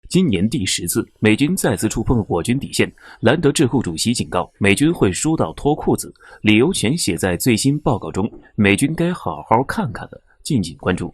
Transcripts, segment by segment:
今年第10次，美军再次触碰我军底线。兰德智库主席警告，美军会输到脱裤子，理由全写在最新报告中，美军该好好看看了。敬请关注。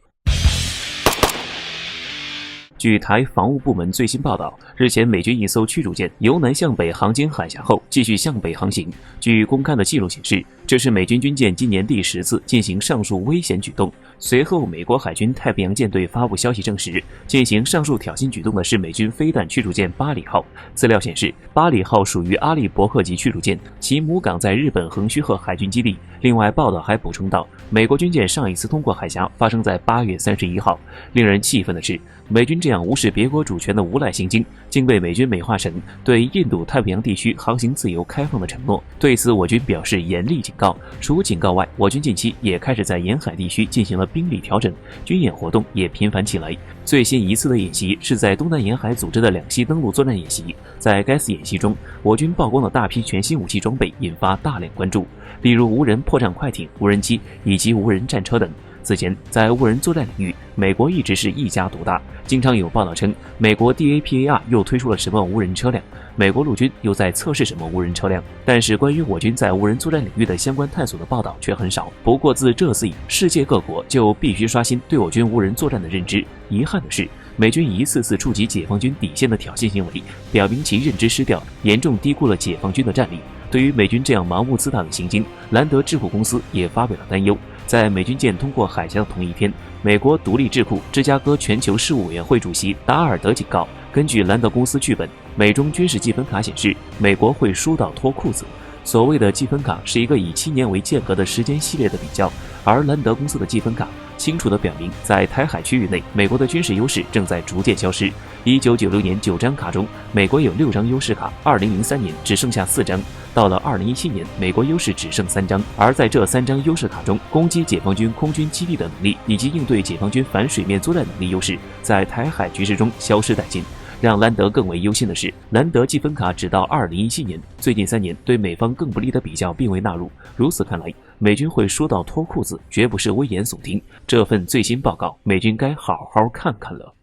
据台防务部门最新报道，日前美军一艘驱逐舰由南向北航经海峡后，继续向北航行。据公开的记录显示，这是美军军舰今年第10次进行上述危险举动。随后，美国海军太平洋舰队发布消息证实，进行上述挑衅举动的是美军飞弹驱逐舰巴里号。资料显示，巴里号属于阿利伯克级驱逐舰，其母港在日本横须贺海军基地。另外，报道还补充到，美国军舰上一次通过海峡发生在8月31号。令人气愤的是，美军这样无视别国主权的无赖行径，竟被美军美化成对印度太平洋地区航行自由开放的承诺。对此，我军表示严厉警告。除警告外，我军近期也开始在沿海地区进行了兵力调整，军演活动也频繁起来。最新一次的演习是在东南沿海组织的两栖登陆作战演习。在该次演习中，我军曝光了大批全新武器装备，引发大量关注，例如无人破障快艇、无人机以及无人战车等。此前，在无人作战领域，美国一直是一家独大，经常有报道称美国 DAPAR 又推出了什么无人车辆，美国陆军又在测试什么无人车辆，但是关于我军在无人作战领域的相关探索的报道却很少。不过自这次以世界各国就必须刷新对我军无人作战的认知。遗憾的是，美军一次次触及解放军底线的挑衅行为，表明其认知失调，严重低估了解放军的战力。对于美军这样盲目自大的行径，兰德智库公司也发表了担忧。在美军舰通过海峡的同一天，美国独立智库芝加哥全球事务委员会主席达尔德警告，根据兰德公司剧本，美中军事积分卡显示，美国会输到脱裤子。所谓的积分卡是一个以7年为间隔的时间系列的比较，而兰德公司的积分卡清楚地表明，在台海区域内，美国的军事优势正在逐渐消失。1996年9张卡中，美国有6张优势卡，2003年只剩下4张，到了2017年，美国优势只剩3张。而在这3张优势卡中，攻击解放军空军基地的能力以及应对解放军反水面作战能力优势，在台海局势中消失殆尽。让兰德更为忧心的是，兰德积分卡只到2017年，最近3年对美方更不利的比较并未纳入。如此看来，美军会输到脱裤子，绝不是危言耸听。这份最新报告，美军该好好看看了。